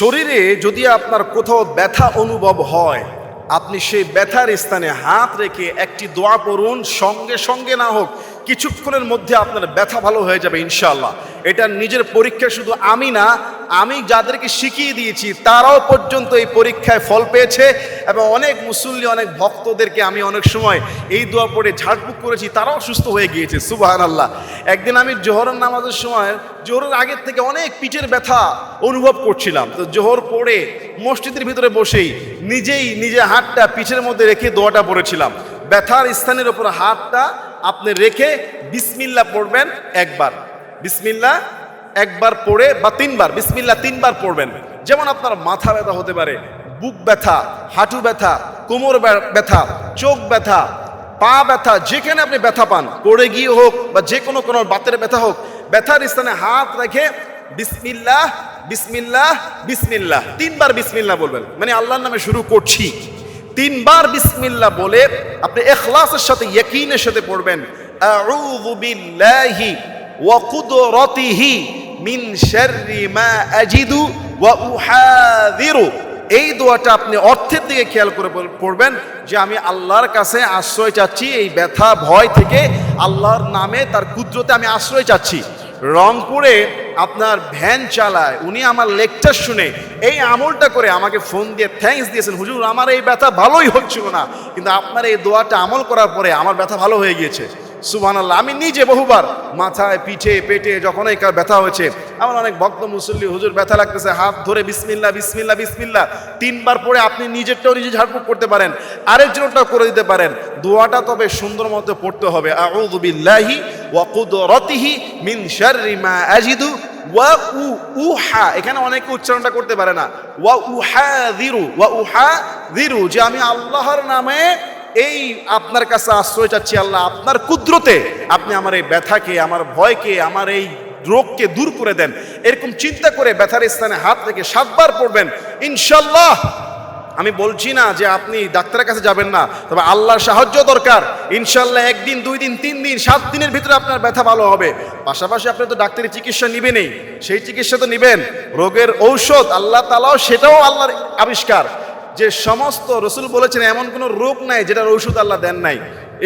শরীরে যদি আপনার কোথাও ব্যথা অনুভব হয়, আপনি সেই ব্যথার স্থানে হাত রেখে একটি দোয়া পড়ুন, সঙ্গে সঙ্গে না হোক কিছুক্ষণের মধ্যে আপনার ব্যথা ভালো হয়ে যাবে ইনশাআল্লাহ। এটা নিজের পরীক্ষা শুধু আমি না, আমি যাদেরকে শিখিয়ে দিয়েছি তারাও পর্যন্ত এই পরীক্ষায় ফল পেয়েছে। এবং অনেক মুসল্লি, অনেক ভক্তদেরকে আমি অনেক সময় এই দোয়া পড়ে ঝাড়ফুঁক করেছি, তারাও সুস্থ হয়ে গিয়েছে সুবহানাল্লাহ। একদিন আমি জোহরের নামাজের সময়, জোহরের আগের থেকে অনেক পিঠের ব্যথা অনুভব করছিলাম, তো জোহর পড়ে মসজিদের ভিতরে বসেই নিজে হাতটা পিঠের মধ্যে রেখে দোয়াটা পড়েছিলাম। ব্যথার স্থানের উপর হাতটা আপনি রেখে বিসমিল্লাহ পড়বেন একবার, বিসমিল্লাহ একবার পড়ে বা তিনবার, বিসমিল্লাহ তিনবার পড়বেন। যেমন আপনার মাথা ব্যথা হতে পারে, বুক ব্যথা, হাঁটু ব্যথা, কোমর ব্যথা, চোখ ব্যথা, পা ব্যথা, যেখানে আপনি ব্যথা পান, পড়ে গিয়ে হোক বা যে কোনো বাতের ব্যথা হোক, ব্যথার স্থানে হাত রেখে বিসমিল্লাহ বিসমিল্লাহ বিসমিল্লাহ তিনবার বিসমিল্লাহ বলবেন। মানে আল্লাহর নামে শুরু করছি, তিনবার বিসমিল্লাহ বলে আপনি ইখলাসের সাথে, ইয়াকিনের সাথে পড়বেন আউযু বিল্লাহি ওয়া কুদরাতিহি মিন শাররি মা আজিদু ওয়া উহাযিরু। এই দোয়াটা আপনি অর্থের দিকে খেয়াল করে পড়বেন যে আমি আল্লাহর কাছে আশ্রয় চাচ্ছি এই ব্যথা ভয় থেকে, আল্লাহর নামে তার কুদরতে আমি আশ্রয় চাচ্ছি। রংপুরে আপনার ভ্যান চালায়, উনি আমার লেকচার শুনে এই আমলটা করে আমাকে ফোন দিয়ে থ্যাঙ্কস দিয়েছেন, হুজুর আমার এই ব্যথা ভালোই হচ্ছিল না, কিন্তু আপনার এই দোয়াটা আমল করার পরে আমার ব্যথা ভালো হয়ে গিয়েছে। সুবহানাল্লাহ। আমি নিজে বহুবার মাথায়, পিঠে, পেটে যখন এই ব্যথা হয়েছে, আমার অনেক ভক্ত মুসল্লি, হুজুর ব্যথা লাগতেছে, হাত ধরে বিসমিল্লাহ বিসমিল্লাহ বিসমিল্লাহ তিনবার পড়ে আপনি নিজেরটাও নিজে ঝাড়ফুঁক করতে পারেন, আরেকজনটাও করে দিতে পারেন। দোয়াটা তবে সুন্দর মতো পড়তে হবে আউযু বিল্লাহি ওয়া কুদরাতিহি মিন শাররি মা আজিদু ওয়া উহা, এখানে অনেকে উচ্চারণটা করতে পারে না, ওয়া উহাযিরু, যে আমি আল্লাহর নামে এই আপনার কাছে আশ্রয় চাচ্ছি, আল্লাহ আপনার কুদরতে আপনি আমার এই ব্যথাকে, আমার ভয়কে, আমার এই রোগকে দূর করে দেন। এরকম চিন্তা করে ব্যথার স্থানে হাত রেখে 7 বার পড়বেন ইনশাআল্লাহ। আমি বলছি না যে আপনি ডাক্তারের কাছে যাবেন না, তবে আল্লাহর সাহায্য দরকার। ইনশাআল্লাহ 1 দিন 2 দিন 3 দিন 7 দিনের ভিতরে আপনার ব্যথা ভালো হবে। পাশাপাশি আপনি তো ডাক্তারি চিকিৎসা নিবেনই, সেই চিকিৎসা তো নিবেন, রোগের ঔষধ আল্লাহ তাআলাও, সেটাও আল্লাহর আবিষ্কার। যে সমস্ত রসুল বলেছেন এমন কোনো রোগ নাই যেটার ঔষধ আল্লাহ দেন নাই,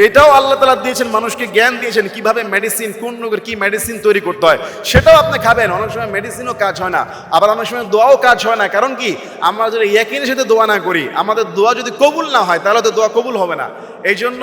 এটাও আল্লাহ তাআলা দিয়েছেন, মানুষকে জ্ঞান দিয়েছেন কিভাবে মেডিসিন, কোন রোগের কি মেডিসিন তৈরি করতে হয়, সেটাও আপনি খাবেন। অনেক সময় মেডিসিনও কাজ হয় না, আবার অনেক সময় দোয়াও কাজ হয় না। কারণ কি, আমরা যদি ইয়াকিনের সাথে দোয়া না করি, আমাদের দোয়া যদি কবুল না হয়, তাহলে তো দোয়া কবুল হবে না। এই জন্য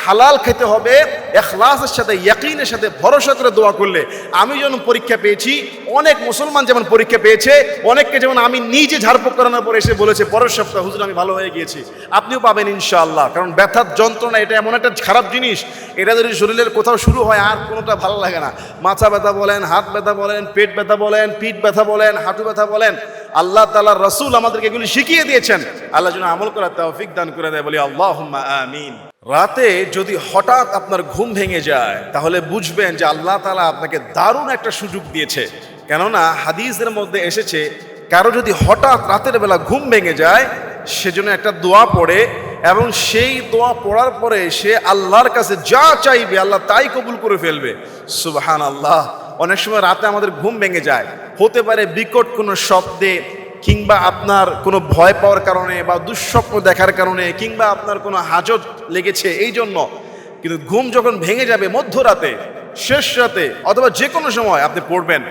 হালাল খেতে হবে, ইখলাসের সাথে, ইয়াকিনের সাথে ভরসা করে দোয়া করলে। আমি যেমন পরীক্ষা পেয়েছি, অনেক মুসলমান যেমন পরীক্ষা পেয়েছে, অনেককে যেমন আমি নিজে ঝাড়ফুঁক করানোর পরে এসে বলেছে পরের সপ্তাহে হুজুর আমি ভালো হয়ে গিয়েছি, আপনিও পাবেন ইনশাআল্লাহ। কারণ ব্যথার যন্ত্রণা এটা এমন একটা খারাপ জিনিস, এটা যদি শরীরের কোথাও শুরু হয় আর কোনোটা ভালো লাগে না। মাথা ব্যথা বলেন, হাত ব্যথা বলেন, পেট ব্যথা বলেন, পিঠ ব্যথা বলেন, হাঁটু ব্যথা বলেন, আল্লাহ তাআলার রাসূল আমাদেরকে এগুলি শিখিয়ে দিয়েছেন। আল্লাহ যেন আমল করার তৌফিক দান করে দেয়, বলি আল্লাহুম্মা আমিন। রাতে যদি হঠাৎ আপনার ঘুম ভেঙে যায়, তাহলে বুঝবেন যে আল্লাহ তাআলা আপনাকে দারুণ একটা সুযোগ দিয়েছে। কেননা হাদিসের মধ্যে এসেছে, কারো যদি হঠাৎ রাতের বেলা ঘুম ভেঙে যায়, সেজন্য একটা দোয়া পড়ে, এবং সেই দোয়া পড়ার পরে সে আল্লাহর কাছে যা চাইবে আল্লাহ তাই কবুল করে ফেলবে। সুবহানাল্লাহ। অনেক সময় রাতে আমাদের ঘুম ভেঙে যায়, হতে পারে বিকট কোনো শব্দে, কিংবা আপনার কোনো ভয় পাওয়ার কারণে, বা দুঃস্বপ্ন দেখার কারণে, কিংবা আপনার কোনো হাজত লেগেছে এই জন্য। কিন্তু ঘুম যখন ভেঙে যাবে মধ্যরাতে, শেষ রাতে, অথবা যে কোনো সময় আপনি পড়বেন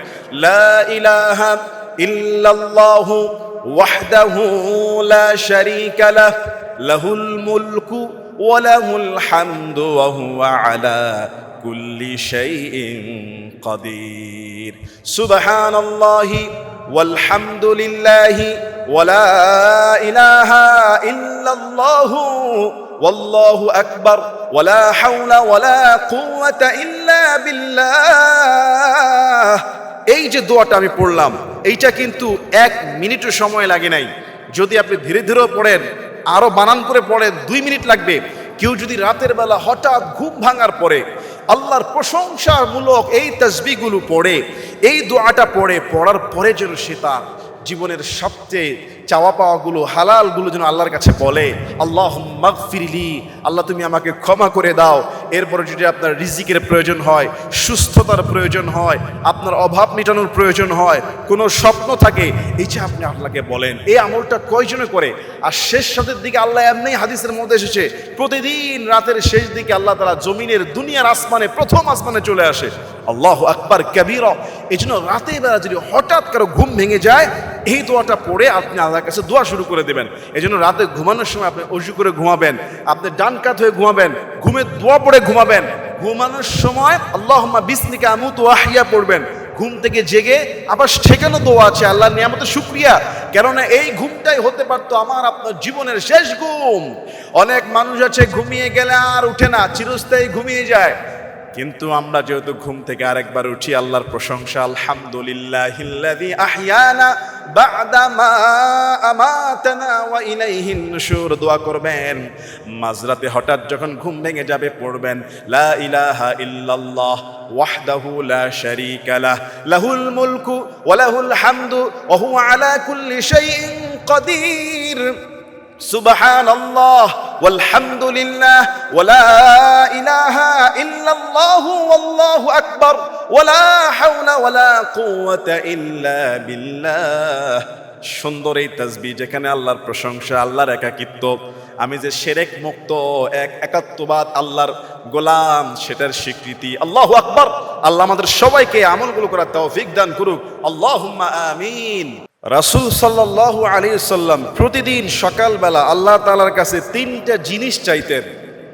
লা ইলাহা ইল্লাল্লাহু ওয়াহদাহু লা শারীকা লাহ লাহুল মুলকু ওয়া লাহুল হামদু ওয়া হুয়া আলা কুল্লি শাইইন কাদির। সুবহানাল্লাহি ওয়ালহামদুলিল্লাহি ওয়া লা ইলাহা ইল্লাল্লাহু ওয়াল্লাহু আকবার ওয়া লা হাওলা ওয়া লা কুওয়াতা ইল্লা বিল্লাহ। এই যে দোয়াটা আমি পড়লাম, এইটা কিন্তু 1 মিনিটও সময় লাগে নাই। যদি আপনি ধীরে ধীরে পড়েন, আরো বানান করে পড়েন, 2 মিনিট লাগবে। কেউ যদি রাতের বেলা হঠাৎ ঘুম ভাঙার পরে আল্লাহর প্রশংসামূলক এই তাসবিহগুলো পড়ে, এই দোয়াটা পড়ার পরে যেন সে তার জীবনের সবচেয়ে চাওয়া পাওয়াগুলো হালালগুলো যেন আল্লাহর কাছে বলে, আল্লাহুম্মা গফিরলি, আল্লাহ তুমি আমাকে ক্ষমা করে দাও। এরপরে যদি আপনার রিজিকের প্রয়োজন হয়, সুস্থতার প্রয়োজন হয়, আপনার অভাব মেটানোর প্রয়োজন হয়, কোনো স্বপ্ন থাকে, এই যে আপনি আল্লাহকে বলেন। এই আমলটা কয়জনে করে? আর শেষ রাতের দিকে আল্লাহ এমনি হাদিসের মধ্যে এসেছে, প্রতিদিন রাতের শেষ দিকে আল্লাহ তাআলা জমিনের দুনিয়ার আসমানে প্রথম আসমানে চলে আসে। আল্লাহু আকবার কাবীরা। এই জন্য রাতের বেলা যদি হঠাৎ কারো ঘুম ভেঙে যায়, এই দোয়াটা পড়ে আপনি আল্লাহর কাছে দোয়া শুরু করে দেবেন। এই জন্য রাতে ঘুমানোর সময় আপনি ওযু করে ঘুমাবেন, আপনি ডান কাত হয়ে ঘুমাবেন, ঘুমের দোয়া পড়ে ঘুমাবেন। ঘুমানোর সময় আল্লাহুম্মা বিসমিকা আমুতু ওয়া আহইয়া পড়বেন। ঘুম থেকে জেগে আবার সেখানে দোয়া আছে, আল্লাহর নিয়ামতের শুকরিয়া। কেননা এই ঘুমটাই হতে পারতো আমার আপনার জীবনের শেষ ঘুম। অনেক মানুষ আছে ঘুমিয়ে গেলে আর উঠে না, চিরস্থায়ী ঘুমিয়ে যায়। কিন্তু আমরা যেহেতু ঘুম থেকে আরেকবার উঠি, আল্লাহর প্রশংসা, আলহামদুলিল্লাহিল্লাযী আহইয়ানা বা'দা মা আমাতানা ওয়া ইলাইহিন নুশুর। দোয়া করবেন। মাঝরাতে হঠাৎ যখন ঘুম ভেঙে যাবে পড়বেন, লা ইলাহা ইল্লাল্লাহ ওয়াহদাহু লা শারীকা লাহ, লাহুল মুলকু ওয়া লাহুল হামদু ওয়া হুয়া আলা কুল্লি শাইইন কাদির। সুবহানাল্লাহ ওয়ালহামদুলিল্লাহ ওয়া লা ইলাহা ইল্লাল্লাহু ওয়াল্লাহু আকবার ওয়া লা হাওলা ওয়া লা কুওয়াতা ইল্লা বিল্লাহ। সুন্দর এই তাসবিহ, যেখানে আল্লাহর প্রশংসা, আল্লাহর একাকিত্ব, আমি যে শিরক মুক্ত একাত্মবাদ আল্লাহর গোলাম, সেটার স্বীকৃতি। আল্লাহু আকবার। আল্লাহ আমাদের সবাইকে আমলগুলো করার তৌফিক দান করুক, আল্লাহুম্মা আমিন। রাসূল সাল্লাল্লাহু আলাইহি সাল্লাম প্রতিদিন সকালবেলা আল্লাহ তাআলার কাছে তিনটা জিনিস চাইতেন।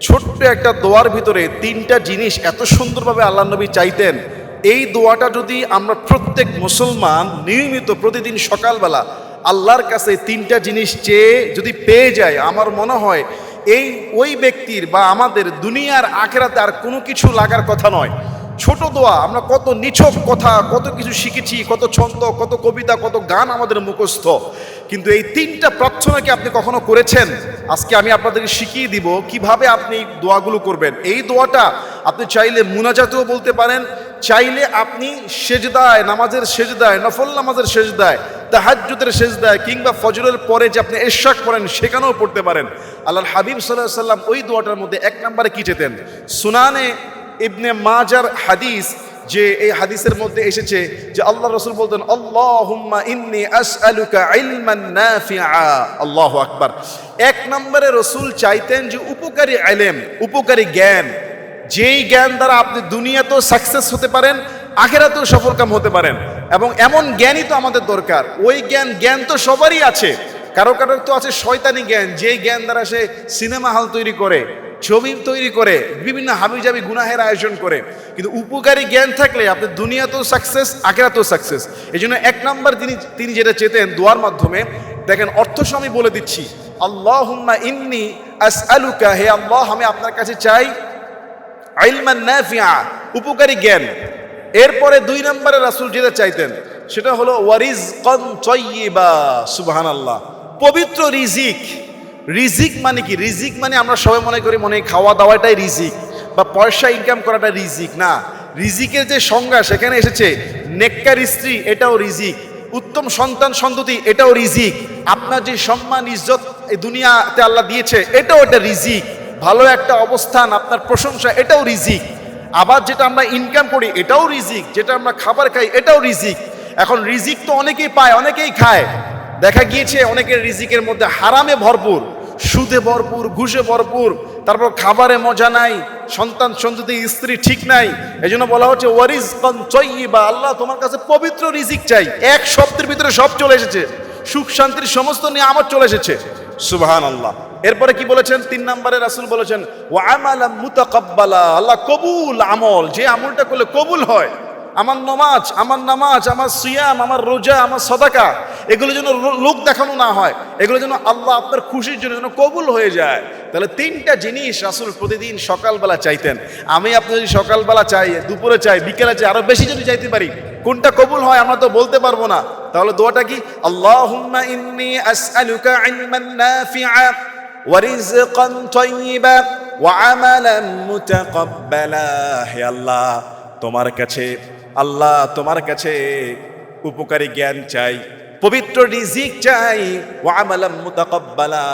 ছোট্ট একটা দোয়ার ভিতরে তিনটা জিনিস এত সুন্দরভাবে আল্লাহ নবী চাইতেন। এই দোয়াটা যদি আমরা প্রত্যেক মুসলমান নিয়মিত প্রতিদিন সকালবেলা আল্লাহর কাছে তিনটা জিনিস চেয়ে যদি পেয়ে যায়, আমার মনে হয় ওই ব্যক্তির বা আমাদের দুনিয়ার আখিরাতে আর কোনো কিছু লাগার কথা নয়। ছোট দোয়া, আমরা কত নিছক কথা, কত কিছু শিখেছি, কত ছন্দ, কত কবিতা, কত গান আমাদের মুখস্থ, কিন্তু এই তিনটা প্রার্থনা কি আপনি কখনো করেছেন? আজকে আমি আপনাদেরকে শিখিয়ে দিব কিভাবে আপনি এই দোয়াগুলো করবেন। এই দোয়াটা আপনি চাইলে মুনাজাতেও বলতে পারেন, চাইলে আপনি সেজদায়, নামাজের সেজদায়, নফল নামাজের সেজদায়, তাহাজ্জুদের সেজদায়, কিংবা ফজরের পরে যে আপনি ইশরাক পড়েন সেখানেও পড়তে পারেন। আল্লাহর হাবিব সাল্লাল্লাহু আলাইহি সাল্লাম ওই দোয়াটার মধ্যে এক নম্বরে কি চেতেন? সুনানে ইবনে মাজার হাদিস, যে এই হাদিসের মধ্যে এসেছে যে আল্লাহ রাসূল বলতেন, আল্লাহুম্মা ইন্নী আসআলুকা ইলমান নাফিআ। আল্লাহু আকবার। এক নম্বরে রাসূল চাইতেন যে উপকারী ইলম, উপকারী জ্ঞান, যেই জ্ঞান দ্বারা আপনি দুনিয়াতেও সাকসেস হতে পারেন, আখিরাতেও সফলকাম হতে পারেন। এবং এমন জ্ঞানই তো আমাদের দরকার। ওই জ্ঞান তো সবারই আছে, কারো কারো তো আছে শয়তানি জ্ঞান, যেই জ্ঞান দ্বারা সে সিনেমা হল তৈরি করে, ছবি তৈরি করে, বিভিন্ন হাবিজাবি গুনাহের আয়োজন করে। কিন্তু উপকারী জ্ঞান থাকলে আপনি দুনিয়াতেও সাকসেস, আখিরাতেও সাকসেস। এই জন্য এক নাম্বার তিনি যেটা চেতেন দোয়ার মাধ্যমে, দেখেন অর্থ আমি বলে দিচ্ছি, আল্লাহুম্মা ইন্নী আসআলুকা, হে আল্লাহ আমি আপনার কাছে চাই ইলমান নাফিআ, উপকারী জ্ঞান। এরপরে দুই নম্বরে রাসূল যেটা চাইতেন সেটা হলো ওয়ারিজকান তাইয়্যিবা। সুবহানাল্লাহ। পবিত্র রিজিক। রিজিক মানে কি? রিজিক মানে আমরা সবাই মনে করি খাওয়া দাওয়াটাই রিজিক, বা পয়সা ইনকাম করাটা রিজিক না। রিজিকের যে সংজ্ঞা সেখানে এসেছে, নেককার স্ত্রী এটাও রিজিক, উত্তম সন্তান সন্ততি এটাও রিজিক, আপনার যে সম্মান ইজ্জত এই দুনিয়াতে আল্লাহ দিয়েছে এটাও একটা রিজিক, ভালো একটা অবস্থান, আপনার প্রশংসা এটাও রিজিক। আবার যেটা আমরা ইনকাম করি এটাও রিজিক, যেটা আমরা খাবার খাই এটাও রিজিক। এখন রিজিক তো অনেকেই পায়, অনেকেই খায়। দেখা গিয়েছে অনেকের রিজিকের মধ্যে হারামে ভরপুর, সুদে ভরপুর, ঘুষে ভরপুর, তারপর খাবারে মজা নাই, সন্তান সন্ততি স্ত্রী ঠিক নাই। এই জন্য বলা হচ্ছে ওয়ারিজকান তাইয়্যিবা, আল্লাহ তোমার কাছে পবিত্র রিজিক চাই। এক শব্দের ভিতরে সব চলে এসেছে, সুখ শান্তির সমস্ত নিয়ামত চলে এসেছে। সুবহানাল্লাহ। এরপরে কি বলেছেন? তিন নম্বরে রাসূল বলেছেন ওয়া আমালাম মুতাকাব্বালা, আল্লাহ কবুল আমল, যে আমলটা করলে কবুল হয়। আমার নামাজ, আমার সিয়াম, আমার রোজা, আমার সাদাকা, এগুলো যেন লোক দেখানো না হয়, এগুলো যেন আল্লাহ আপনার খুশির জন্য যেন কবুল হয়ে যায়। তাহলে তিনটা জিনিস রাসূল প্রতিদিন সকালবেলা চাইতেন। আমি আপনি যদি সকালবেলা চাই, দুপুরে চাই, বিকেলে চাই, আরো বেশি যদি চাইতে পারি, কোনটা কবুল হয় আমরা তো বলতে পারবো না। তাহলে দোয়াটা কি? আল্লাহুম্মা ইন্নী আসআলুকা ইলমান নাফিআ ওয়া রিজকান তাইয়্যিবা ওয়া আমালান মুতাকাব্বালা। হে আল্লাহ তোমার কাছে, আল্লাহ তোমার কাছে উপকারী জ্ঞান চাই, পবিত্র রিজিক চাই, ওয়া আমালাম মুতাকাব্বালা,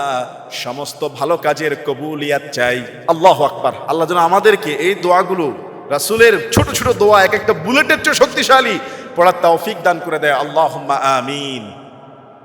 সমস্ত ভালো কাজের কবুলিয়াত চাই। আল্লাহু আকবার। আল্লাহ যেন আমাদেরকে এই দোয়াগুলো, রাসূলের ছোট ছোট দোয়া, এক একটা বুলেটের চেয়ে শক্তিশালী, পড়ার তৌফিক দান করে দেয়। আল্লাহুম্মা আমিন।